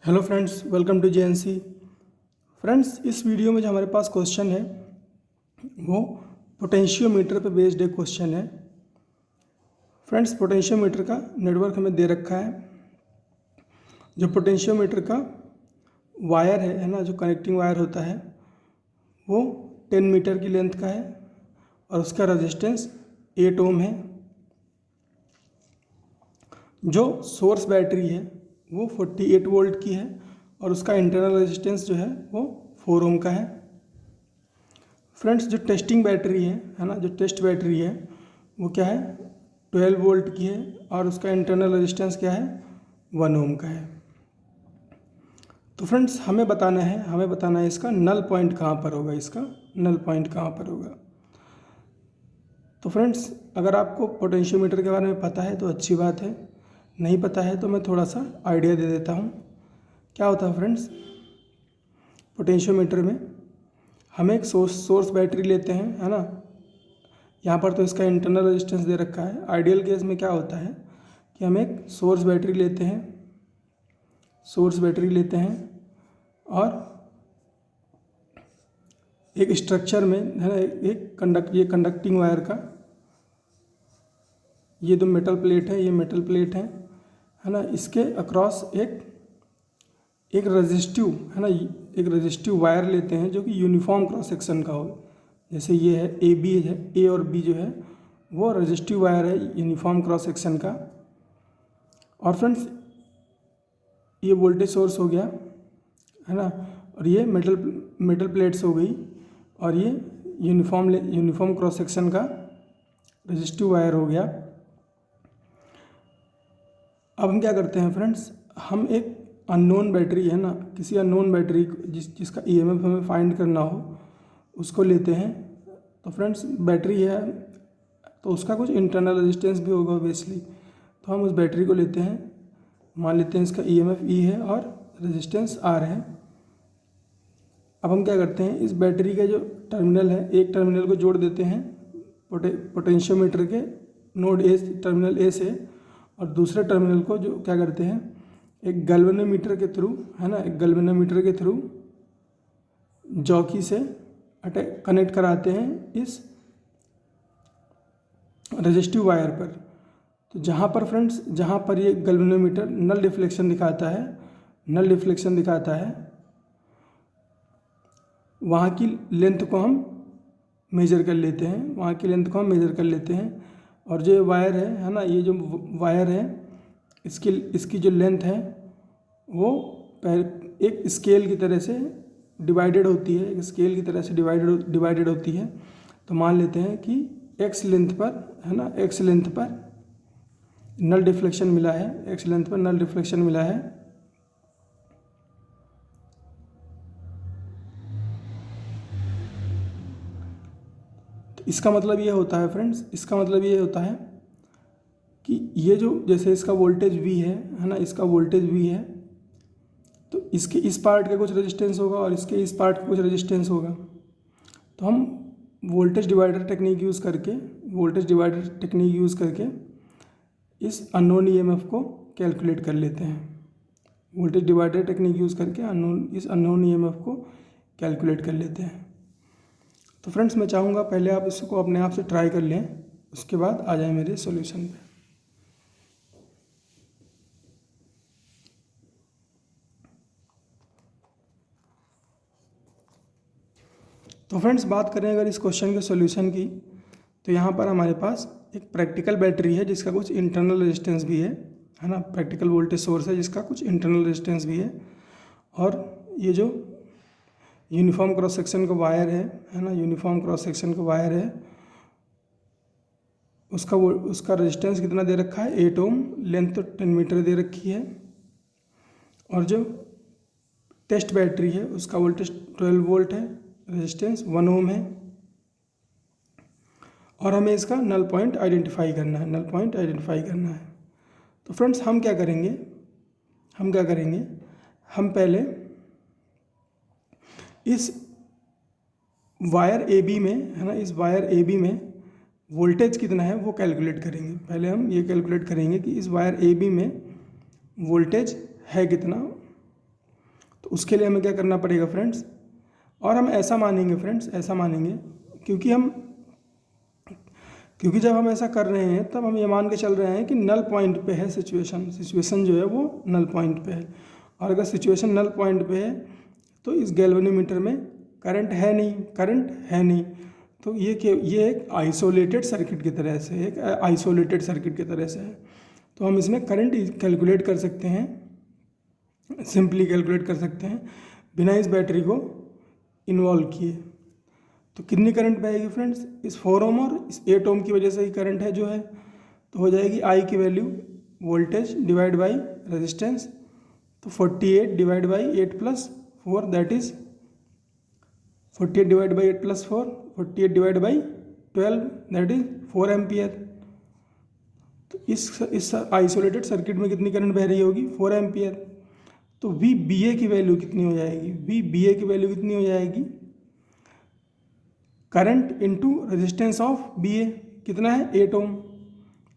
Hello friends, welcome to JNC. Friends, इस video में जो हमारे पास क्वेश्चन है वो पोटेंशियोमीटर पे बेस्ड एक क्वेश्चन है। फ्रेंड्स, पोटेंशियोमीटर का नेटवर्क हमें दे रखा है। जो पोटेंशियोमीटर का वायर है ना, जो कनेक्टिंग वायर होता है वो 10 मीटर की लेंथ का है और उसका रेजिस्टेंस 8 ओम है। जो सोर्स बैटरी है वो 48 वोल्ट की है और उसका इंटरनल रेजिस्टेंस जो है वो 4 ओम का है। फ्रेंड्स, जो टेस्टिंग बैटरी है ना, जो टेस्ट बैटरी है वो क्या है, 12 वोल्ट की है और उसका इंटरनल रेजिस्टेंस क्या है, 1 ओम का है। तो फ्रेंड्स, हमें बताना है इसका नल पॉइंट कहाँ पर होगा, इसका नल पॉइंट कहाँ पर होगा। तो फ्रेंड्स, अगर आपको पोटेंशियोमीटर के बारे में पता है तो अच्छी बात है, नहीं पता है तो मैं थोड़ा सा आइडिया दे देता हूँ। क्या होता है फ्रेंड्स, पोटेंशियोमीटर में हम एक सोर्स बैटरी लेते हैं, है ना। यहाँ पर तो इसका इंटरनल रेजिस्टेंस दे रखा है। आइडियल केस में क्या होता है कि हम एक सोर्स बैटरी लेते हैं और एक स्ट्रक्चर में, है ना, ये कंडक्टिंग वायर का ये जो मेटल प्लेट है, ये मेटल प्लेट है ना, इसके अक्रॉस एक रेजिस्टिव, है ना, एक रेजिस्टिव वायर लेते हैं जो कि यूनिफॉर्म क्रॉस सेक्शन का हो। जैसे ये है ए बी है, ए और बी जो है वो रेजिस्टिव वायर है यूनिफॉर्म क्रॉस सेक्शन का। और फ्रेंड्स, ये वोल्टेज सोर्स हो गया, है ना, और ये मेटल प्लेट्स हो गई और ये यूनिफॉर्म क्रॉस सेक्शन का रेजिस्टिव वायर हो गया। अब हम क्या करते हैं फ्रेंड्स, हम एक अननोन बैटरी, है ना, किसी अननोन बैटरी जिसका ईएमएफ हमें फाइंड करना हो उसको लेते हैं। तो फ्रेंड्स, बैटरी है तो उसका कुछ इंटरनल रेजिस्टेंस भी होगा ऑब्वियसली, तो हम उस बैटरी को लेते हैं। मान लेते हैं इसका ईएमएफ ई है और रेजिस्टेंस आर है। अब हम क्या करते हैं, इस बैटरी का जो टर्मिनल है, एक टर्मिनल को जोड़ देते हैं पोटेंशियोमीटर के नोड ए, टर्मिनल ए से, और दूसरे टर्मिनल को जो क्या करते हैं, एक गैल्वेनोमीटर के थ्रू, है ना, एक गैल्वेनोमीटर के थ्रू जॉकी से कनेक्ट कराते हैं इस रेजिस्टिव वायर पर। तो जहाँ पर फ्रेंड्स, जहाँ पर ये गैल्वेनोमीटर नल डिफ्लेक्शन दिखाता है, वहाँ की लेंथ को हम मेजर कर लेते हैं। और जो वायर है ना, ये जो वायर है इसकी जो लेंथ है वो एक स्केल की तरह से डिवाइडेड होती है, तो मान लेते हैं कि एक्स लेंथ पर, है ना, एक्स लेंथ पर नल डिफ्लेक्शन मिला है। तो इसका मतलब ये होता है फ्रेंड्स, कि ये जो, जैसे इसका वोल्टेज V है ना, इसका वोल्टेज V है, तो इसके इस पार्ट का कुछ रेजिस्टेंस होगा और इसके इस पार्ट का कुछ रेजिस्टेंस होगा। तो हम वोल्टेज डिवाइडर टेक्निक यूज़ करके इस अननोन ईएमएफ को कैलकुलेट कर लेते हैं। इस अननोन ईएमएफ को कैलकुलेट कर लेते हैं। तो फ्रेंड्स, मैं चाहूँगा पहले आप इसको अपने आप से ट्राई कर लें, उसके बाद आ जाए मेरे सॉल्यूशन पे। तो फ्रेंड्स, बात करें अगर इस क्वेश्चन के सॉल्यूशन की, तो यहाँ पर हमारे पास एक प्रैक्टिकल बैटरी है जिसका कुछ इंटरनल रेजिस्टेंस भी है ना, प्रैक्टिकल वोल्टेज सोर्स है जिसका कुछ इंटरनल रेजिस्टेंस भी है। और ये जो यूनिफॉर्म क्रॉस सेक्शन का वायर है ना, उसका रेजिस्टेंस कितना दे रखा है, 8 ओम, लेंथ तो 10 मीटर दे रखी है। और जो टेस्ट बैटरी है उसका वोल्टेज 12 वोल्ट है, रेजिस्टेंस 1 ओम है। और हमें इसका नल पॉइंट आइडेंटिफाई करना है। तो फ्रेंड्स, हम क्या करेंगे, हम पहले इस वायर ए बी में, है ना, इस वायर ए बी में वोल्टेज कितना है वो कैलकुलेट करेंगे। पहले हम ये कैलकुलेट करेंगे कि इस वायर ए बी में वोल्टेज है कितना, तो उसके लिए हमें क्या करना पड़ेगा फ्रेंड्स, और हम ऐसा मानेंगे फ्रेंड्स, ऐसा मानेंगे क्योंकि जब हम ऐसा कर रहे हैं तब हम ये मान के चल रहे हैं कि नल पॉइंट पे है सिचुएशन जो है वो नल पॉइंट पे है। और अगर सिचुएशन नल पॉइंट पे है तो इस गैल्वेनोमीटर में करंट है नहीं, तो ये एक आइसोलेटेड सर्किट की तरह से है। तो हम इसमें करंट कैलकुलेट कर सकते हैं, सिंपली कैलकुलेट कर सकते हैं बिना इस बैटरी को इन्वॉल्व किए। तो कितनी करंट बहेगी फ्रेंड्स, इस 4 ओम और इस 8 ओम की वजह से ही करंट है जो है, तो हो जाएगी आई की value voltage divide by resistance. तो 48 divide by 8 plus 4 that is 48 divide by 8 plus 4, 48 divide by 12 that is 4 ampere. तो इस आइसोलेटेड सर्किट में कितनी करंट बह रही होगी, 4 एम्पियर। तो वी बी ए की वैल्यू कितनी हो जाएगी, current into resistance of B A कितना है 8 ओम।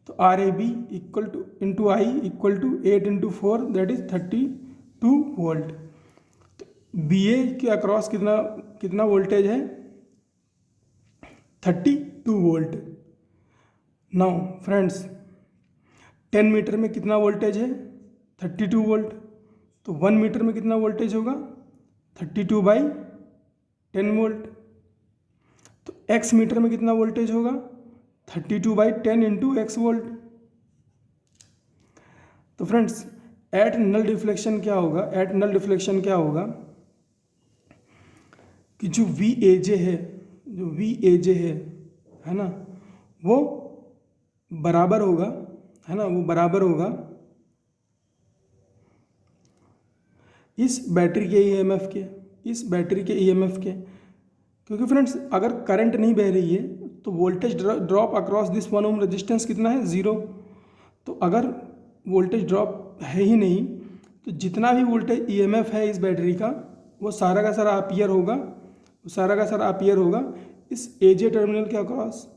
तो R A B equal to into I equal to 8 into 4 that is 32 volt. तो बी ए के अक्रॉस कितना वोल्टेज है, 32 वोल्ट। नाउ फ्रेंड्स 10 मीटर में कितना वोल्टेज है, 32 वोल्ट। तो 1 मीटर में कितना वोल्टेज होगा, 32 बाई 10 वोल्ट। तो x मीटर में कितना वोल्टेज होगा, 32 बाई 10 इंटू एक्स वोल्ट। तो फ्रेंड्स एट नल डिफ्लेक्शन क्या होगा, कि जो वी ए जे है ना, वो बराबर होगा इस बैटरी के ईएमएफ के। क्योंकि फ्रेंड्स अगर करंट नहीं बह रही है तो voltage drop across this 1 ohm resistance कितना है, 0। तो अगर वोल्टेज ड्रॉप है ही नहीं तो जितना भी वोल्टेज ईएमएफ है इस बैटरी का वो सारा का सारा अपीयर होगा इस एजे टर्मिनल के अक्रॉस,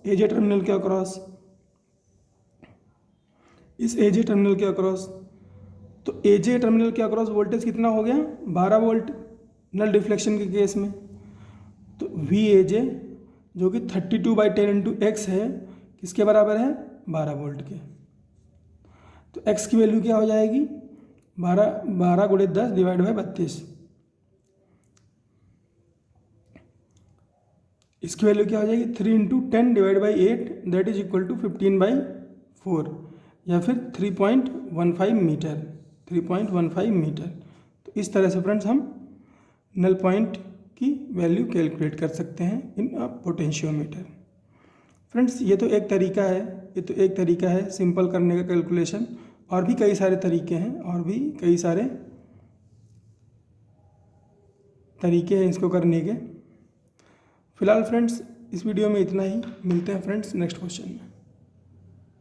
तो एजे टर्मिनल के अक्रॉस वोल्टेज कितना हो गया, 12 वोल्ट नल डिफ्लेक्शन के केस में। तो वी ए जे जो कि 32 बाई 10 इंटू एक्स है, किसके बराबर है, 12 वोल्ट के। तो एक्स की वैल्यू क्या हो जाएगी, 12 गुणे 10 डिवाइड बाई 32। इसकी वैल्यू क्या हो जाएगी, 3 into 10 divide by 8 that is equal to 15 by 4 या फिर 3.15 मीटर। तो इस तरह से फ्रेंड्स हम नल पॉइंट की वैल्यू कैलकुलेट कर सकते हैं इन अ पोटेंशियोमीटर। फ्रेंड्स ये तो एक तरीका है सिंपल करने का कैलकुलेशन, और भी कई सारे तरीके हैं इसको करने के। फिलहाल फ्रेंड्स इस वीडियो में इतना ही, मिलते हैं फ्रेंड्स नेक्स्ट क्वेश्चन में।